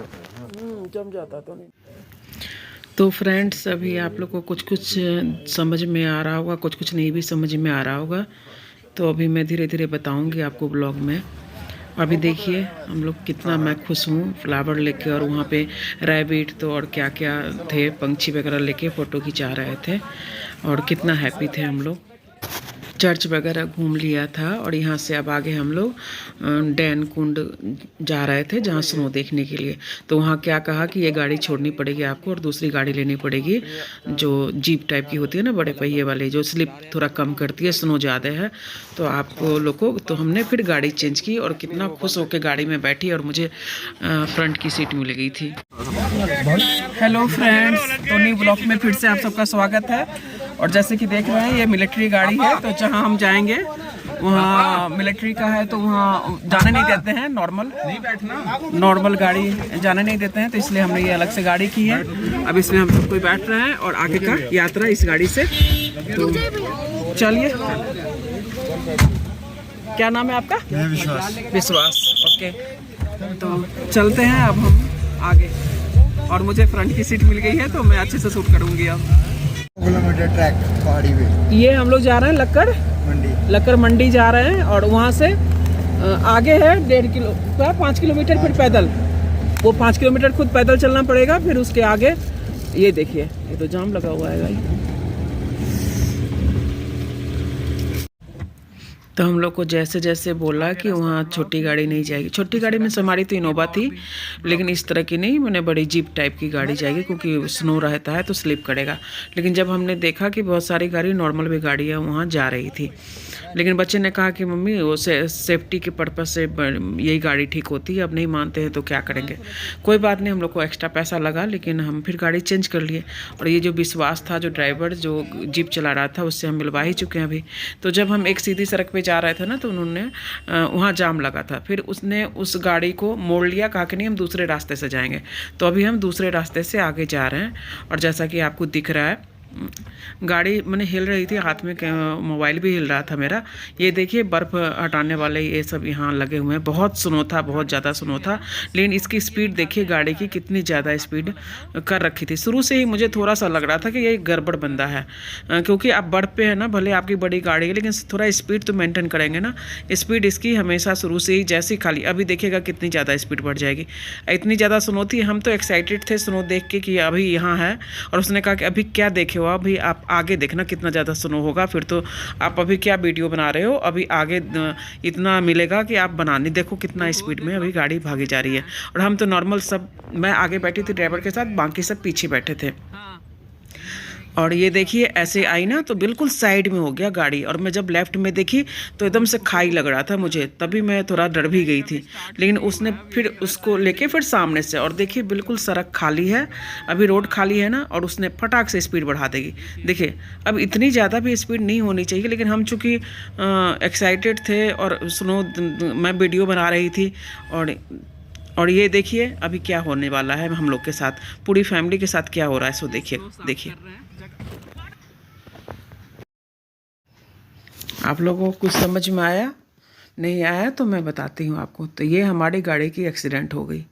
जम जाता तो नहीं। तो फ्रेंड्स, अभी आप लोग को कुछ कुछ समझ में आ रहा होगा, कुछ कुछ नहीं भी समझ में आ रहा होगा। तो अभी मैं धीरे धीरे बताऊंगी आपको ब्लॉग में। अभी देखिए हम लोग कितना मैं खुश हूँ फ्लावर लेके, और वहाँ पे रैबिट तो और क्या क्या थे, पंछी वगैरह लेके फ़ोटो खिंचा रहे थे, और कितना हैप्पी थे हम लोग। चर्च वगैरह घूम लिया था, और यहाँ से अब आगे हम लोग डैन कुंड जा रहे थे, जहाँ स्नो देखने के लिए। तो वहाँ क्या कहा कि ये गाड़ी छोड़नी पड़ेगी आपको और दूसरी गाड़ी लेनी पड़ेगी, जो जीप टाइप की होती है ना, बड़े पहिए वाली, जो स्लिप थोड़ा कम करती है, स्नो ज़्यादा है तो आप लोग को। तो हमने फिर गाड़ी चेंज की, और कितना खुश होकर गाड़ी में बैठी, और मुझे फ्रंट की सीट मिल गई थी। हेलो फ्रेंड्स, तो न्यू ब्लॉग में फिर से आप सबका स्वागत है। और जैसे कि देख रहे हैं, ये मिलिट्री गाड़ी है। तो जहां हम जाएंगे वहाँ मिलिट्री का है, तो वहाँ जाने नहीं देते हैं, नॉर्मल गाड़ी जाने नहीं देते हैं, तो इसलिए हमने ये अलग से गाड़ी की है। अब इसमें हम सब कोई बैठ रहे हैं और आगे का यात्रा इस गाड़ी से। तो चलिए, क्या नाम है आपका? विश्वास। ओके, तो चलते हैं अब हम आगे। और मुझे फ्रंट की सीट मिल गई है, तो मैं अच्छे से शूट करूंगी। अब किलोमीटर ट्रैक पहाड़ी पे ये हम लोग जा रहे हैं लक्कड़ मंडी जा रहे हैं, और वहाँ से आगे है 1.5 किलो 5 किलोमीटर, फिर पैदल। वो 5 किलोमीटर खुद पैदल चलना पड़ेगा। फिर उसके आगे ये देखिए, ये तो जाम लगा हुआ है भाई। तो हम लोग को जैसे जैसे बोला कि वहाँ छोटी गाड़ी नहीं जाएगी। छोटी गाड़ी में हमारी तो इनोवा थी, लेकिन इस तरह की नहीं, मैंने बड़ी जीप टाइप की गाड़ी जाएगी, क्योंकि स्नो रहता है तो स्लिप करेगा। लेकिन जब हमने देखा कि बहुत सारी गाड़ी, नॉर्मल भी गाड़ियाँ वहाँ जा रही थी, लेकिन बच्चे ने कहा कि मम्मी वो सेफ्टी के पर्पज़ से यही गाड़ी ठीक होती है, अब नहीं मानते हैं तो क्या करेंगे। कोई बात नहीं, हम लोग को एक्स्ट्रा पैसा लगा, लेकिन हम फिर गाड़ी चेंज कर लिए। और ये जो विश्वास था, जो ड्राइवर जो जीप चला रहा था, उससे हम मिलवा ही चुके हैं अभी। तो जब हम एक सीधी सड़क पे जा रहे थे ना, तो उन्होंने वहाँ जाम लगा था, फिर उसने उस गाड़ी को मोड़ लिया, कहा कि नहीं हम दूसरे रास्ते से जाएंगे। तो अभी हम दूसरे रास्ते से आगे जा रहे हैं। और जैसा कि आपको दिख रहा है, गाड़ी मैंने हिल रही थी, हाथ में मोबाइल भी हिल रहा था मेरा। ये देखिए बर्फ़ हटाने वाले ये सब यहाँ लगे हुए हैं। बहुत स्नो था, बहुत ज़्यादा स्नो था, लेकिन इसकी स्पीड देखिए गाड़ी की कितनी ज़्यादा स्पीड कर रखी थी। शुरू से ही मुझे थोड़ा सा लग रहा था कि ये गड़बड़ बंदा है, क्योंकि आप बर्फ़ पे है ना, भले आपकी बड़ी गाड़ी है, लेकिन थोड़ा स्पीड तो मेंटेन करेंगे ना। स्पीड इसकी हमेशा शुरू से ही जैसी खाली, अभी देखिएगा कितनी ज़्यादा स्पीड बढ़ जाएगी। इतनी ज़्यादा स्नो थी, हम तो एक्साइटेड थे स्नो देख के कि अभी यहाँ है। और उसने कहा कि अभी क्या देखे हो, अभी आप आगे देखना कितना ज़्यादा स्नो होगा, फिर तो आप अभी क्या वीडियो बना रहे हो, अभी आगे इतना मिलेगा कि आप बनाने देखो कितना स्पीड में अभी गाड़ी भागी जा रही है। और हम तो नॉर्मल सब, मैं आगे बैठी थी ड्राइवर के साथ, बाकी सब पीछे बैठे थे। और ये देखिए ऐसे आई ना, तो बिल्कुल साइड में हो गया गाड़ी, और मैं जब लेफ्ट में देखी तो एकदम से खाई लग रहा था मुझे, तभी मैं थोड़ा डर भी गई थी। लेकिन उसने फिर उसको लेके फिर सामने से, और देखिए बिल्कुल सड़क खाली है, अभी रोड खाली है ना, और उसने फटाक से स्पीड बढ़ा देगी। देखिए अब इतनी ज़्यादा भी स्पीड नहीं होनी चाहिए, लेकिन हम चूँकि एक्साइटेड थे और स्नो मैं वीडियो बना रही थी। और ये देखिए अभी क्या होने वाला है हम लोग के साथ, पूरी फैमिली के साथ क्या हो रहा है, सो देखिए। आप लोगों को कुछ समझ में आया? नहीं आया तो मैं बताती हूँ आपको। तो ये हमारी गाड़ी की एक्सीडेंट हो गई।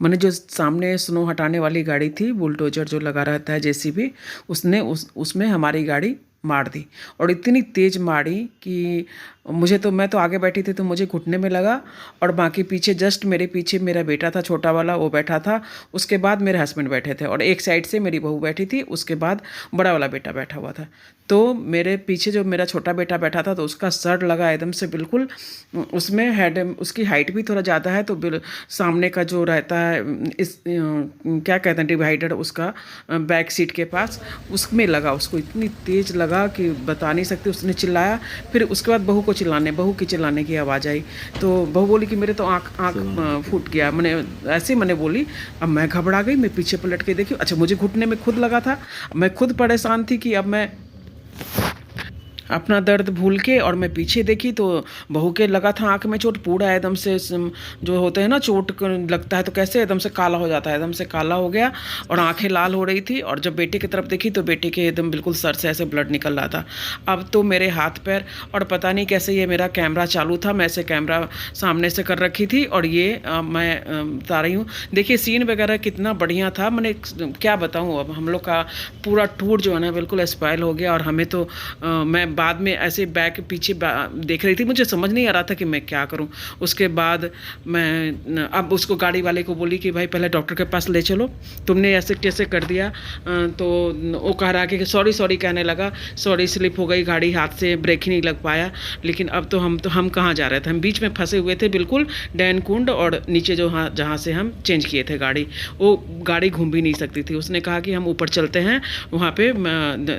मैंने जो सामने स्नो हटाने वाली गाड़ी थी, बुलडोजर जो लगा रहता है जेसीबी, उसने उसमें हमारी गाड़ी मार दी, और इतनी तेज़ मारी कि मैं तो आगे बैठी थी तो मुझे घुटने में लगा। और बाकी पीछे, जस्ट मेरे पीछे मेरा बेटा था छोटा वाला, वो बैठा था, उसके बाद मेरे हस्बैंड बैठे थे, और एक साइड से मेरी बहू बैठी थी, उसके बाद बड़ा वाला बेटा बैठा हुआ था। तो मेरे पीछे जो मेरा छोटा बेटा बैठा था, तो उसका सर लगा एकदम से बिल्कुल, उसमें हेड, उसकी हाइट भी थोड़ा ज़्यादा है, तो सामने का जो रहता है इस क्या कहते हैं डिवाइडर, उसका बैक सीट के पास, उसमें लगा। उसको इतनी तेज़ लगा कि बता नहीं सकते। उसने चिल्लाया, फिर उसके बाद बहू की चिल्लाने की आवाज़ आई। तो बहू बोली कि मेरे तो आँख फूट गया। मैंने बोली। अब मैं घबरा गई, मैं पीछे पलट के देखी, अच्छा मुझे घुटने में खुद लगा था। मैं खुद परेशान थी कि अब मैं अपना दर्द भूल के और मैं पीछे देखी तो बहू के लगा था आंख में चोट, पूरा एकदम से जो होते हैं ना चोट लगता है तो कैसे एकदम से काला हो जाता है, एकदम से काला हो गया और आंखें लाल हो रही थी। और जब बेटे की तरफ देखी तो बेटे के एकदम बिल्कुल सर से ऐसे ब्लड निकल रहा था। अब तो मेरे हाथ पैर, और पता नहीं कैसे ये मेरा कैमरा चालू था, मैं ऐसे कैमरा सामने से कर रखी थी और ये मैं बता रही हूँ। देखिए सीन वगैरह कितना बढ़िया था, मैंने क्या बताऊँ। अब हम लोग का पूरा टूर जो है ना बिल्कुल स्पॉइल हो गया। और हमें तो मैं बाद में ऐसे बैक पीछे देख रही थी, मुझे समझ नहीं आ रहा था कि मैं क्या करूं। उसके बाद मैं अब उसको गाड़ी वाले को बोली कि भाई पहले डॉक्टर के पास ले चलो, तुमने ऐसे कैसे कर दिया। तो वो कह रहा कि सॉरी सॉरी कहने लगा, सॉरी स्लिप हो गई गाड़ी, हाथ से ब्रेक ही नहीं लग पाया। लेकिन अब तो हम कहाँ जा रहे थे, हम बीच में फंसे हुए थे बिल्कुल डैन कुंड, और नीचे जो जहाँ से हम चेंज किए थे गाड़ी, वो गाड़ी घूम भी नहीं सकती थी। उसने कहा कि हम ऊपर चलते हैं, वहाँ पे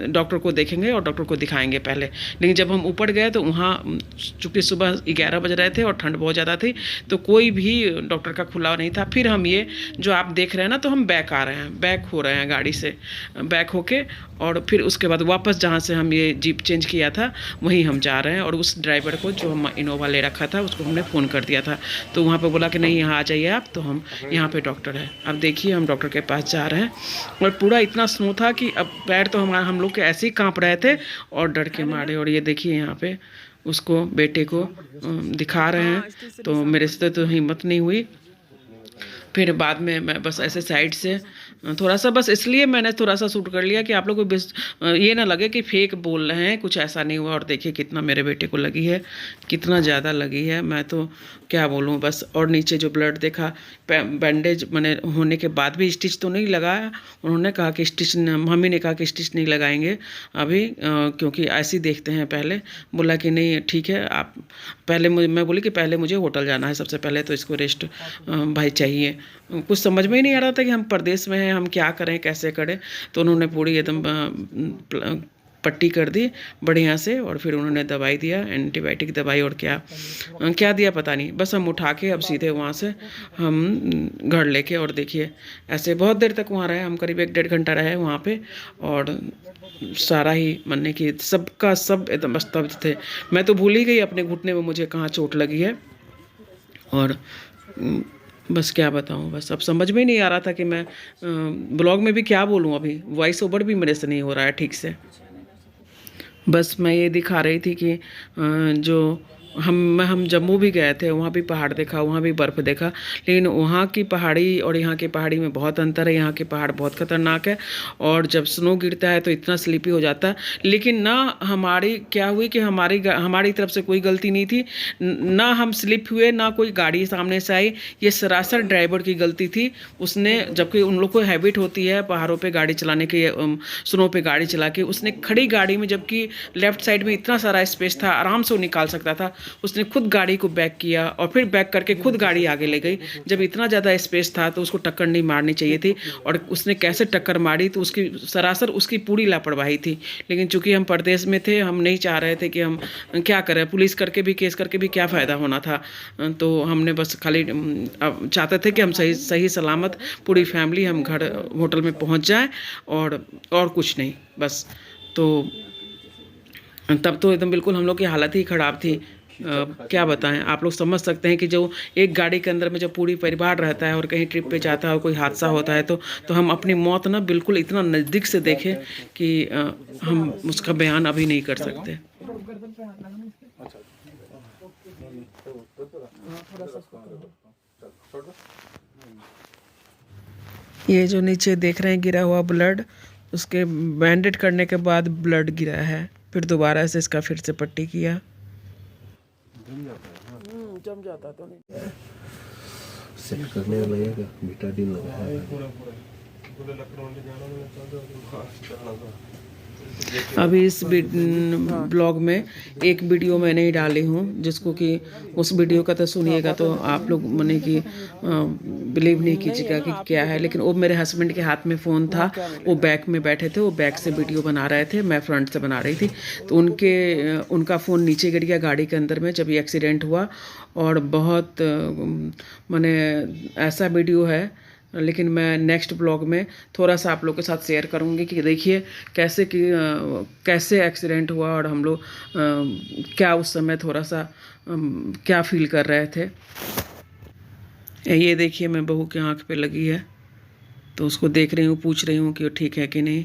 डॉक्टर को देखेंगे और डॉक्टर को दिखाएंगे पहले। लेकिन जब हम ऊपर गए तो वहाँ चूँकि सुबह 11 बज रहे थे और ठंड बहुत ज़्यादा थी, तो कोई भी डॉक्टर का खुला नहीं था। फिर हम ये जो आप देख रहे हैं ना, तो हम बैक आ रहे हैं, बैक हो रहे हैं गाड़ी से, बैक होके और फिर उसके बाद वापस जहाँ से हम ये जीप चेंज किया था वहीं हम जा रहे हैं। और उस ड्राइवर को जो हम इनोवा ले रखा था उसको हमने फ़ोन कर दिया था, तो वहाँ पे बोला कि नहीं यहाँ आ जाइए आप, तो हम यहाँ पे डॉक्टर है। अब देखिए हम डॉक्टर के पास जा रहे हैं और पूरा इतना स्नो था कि अब पैर तो हम लोग के ऐसे ही काँप रहे थे और डर के मारे। और ये देखिए यहाँ पे उसको बेटे को दिखा रहे हैं, तो मेरे से तो हिम्मत नहीं हुई। फिर बाद में मैं बस ऐसे साइड से थोड़ा सा, बस इसलिए मैंने थोड़ा सा शूट कर लिया कि आप लोग को ये ना लगे कि फेक बोल रहे हैं, कुछ ऐसा नहीं हुआ। और देखिए कितना मेरे बेटे को लगी है, कितना ज़्यादा लगी है, मैं तो क्या बोलूँ बस। और नीचे जो ब्लड देखा, बैंडेज मैंने होने के बाद भी स्टिच तो नहीं लगाया। उन्होंने कहा कि स्टिच, मम्मी ने कहा कि स्टिच नहीं लगाएंगे अभी, क्योंकि ऐसे ही देखते हैं पहले। बोला कि नहीं ठीक है आप पहले, मैं बोली कि पहले मुझे होटल जाना है सबसे पहले, तो इसको रेस्ट भाई चाहिए। कुछ समझ में ही नहीं आ रहा था कि हम प्रदेश में हैं, हम क्या करें कैसे करें। तो उन्होंने पूरी एकदम पट्टी कर दी बढ़िया से, और फिर उन्होंने दवाई दिया, एंटीबायोटिक दवाई, और क्या दिया पता नहीं। बस हम उठा के अब सीधे वहाँ से हम घर लेके, और देखिए ऐसे बहुत देर तक वहाँ रहे हम, करीब 1-1.5 घंटा रहे वहाँ पे। और सारा ही मन्ने की सबका सब एकदम स्तब्ध थे। मैं तो भूल ही गई अपने घुटने में मुझे कहाँ चोट लगी है। और बस क्या बताऊँ, बस अब समझ में ही नहीं आ रहा था कि मैं ब्लॉग में भी क्या बोलूँ। अभी वॉइस ओवर भी मेरे से नहीं हो रहा है ठीक से। बस मैं ये दिखा रही थी कि जो हम जम्मू भी गए थे, वहाँ भी पहाड़ देखा, वहाँ भी बर्फ़ देखा। लेकिन वहाँ की पहाड़ी और यहाँ की पहाड़ी में बहुत अंतर है। यहाँ के पहाड़ बहुत ख़तरनाक है और जब स्नो गिरता है तो इतना स्लिपी हो जाता है। लेकिन ना हमारी क्या हुई कि हमारी तरफ से कोई गलती नहीं थी, ना हम स्लिप हुए, ना कोई गाड़ी सामने से आई। ये सरासर ड्राइवर की गलती थी। उसने, जबकि उन लोग को हैबिट होती है पहाड़ों पर गाड़ी चलाने की, स्नो पर गाड़ी चला के, उसने खड़ी गाड़ी में, जबकि लेफ्ट साइड में इतना सारा स्पेस था, आराम से वो निकाल सकता था, उसने खुद गाड़ी को बैक किया और फिर बैक करके खुद गाड़ी आगे ले गई। जब इतना ज़्यादा स्पेस था तो उसको टक्कर नहीं मारनी चाहिए थी, और उसने कैसे टक्कर मारी, तो उसकी सरासर उसकी पूरी लापरवाही थी। लेकिन चूंकि हम प्रदेश में थे, हम नहीं चाह रहे थे कि हम क्या करें, पुलिस करके भी, केस करके भी क्या फ़ायदा होना था। तो हमने बस खाली चाहते थे कि हम सही सलामत पूरी फैमिली हम घर होटल में पहुँच जाएँ, और कुछ नहीं बस। तो तब तो एकदम बिल्कुल हम लोग की हालत ही ख़राब थी। क्या बताएं, आप लोग समझ सकते हैं कि जो एक गाड़ी के अंदर में जब पूरी परिवार रहता है और कहीं ट्रिप पे जाता है और कोई हादसा होता है, तो हम अपनी मौत ना बिल्कुल इतना नज़दीक से देखें कि हम उसका बयान अभी नहीं कर सकते। ये जो नीचे देख रहे हैं गिरा हुआ ब्लड, उसके बैंडेड करने के बाद ब्लड गिरा है, फिर दोबारा से इसका फिर से पट्टी किया। जम जाता तो नहीं, सेट करने लगेगा, बीटाडीन लगाया। अभी इस ब्लॉग में एक वीडियो मैं नहीं डाली हूँ, जिसको कि उस वीडियो का तो सुनिएगा तो आप लोग मने कि बिलीव नहीं कीजिएगा कि क्या है। लेकिन वो मेरे हस्बैंड के हाथ में फ़ोन था, वो बैक में बैठे थे, वो बैक से वीडियो बना रहे थे, मैं फ्रंट से बना रही थी। तो उनका फ़ोन नीचे गिर गया गाड़ी के अंदर में जब ये एक्सीडेंट हुआ। और बहुत माने ऐसा वीडियो है लेकिन मैं नेक्स्ट ब्लॉग में थोड़ा सा आप लोग के साथ शेयर करूँगी कि देखिए कैसे एक्सीडेंट हुआ और हम लोग क्या उस समय थोड़ा सा क्या फील कर रहे थे। ये देखिए मैं बहू के आँख पे लगी है, तो उसको देख रही हूँ, पूछ रही हूँ कि वो ठीक है कि नहीं।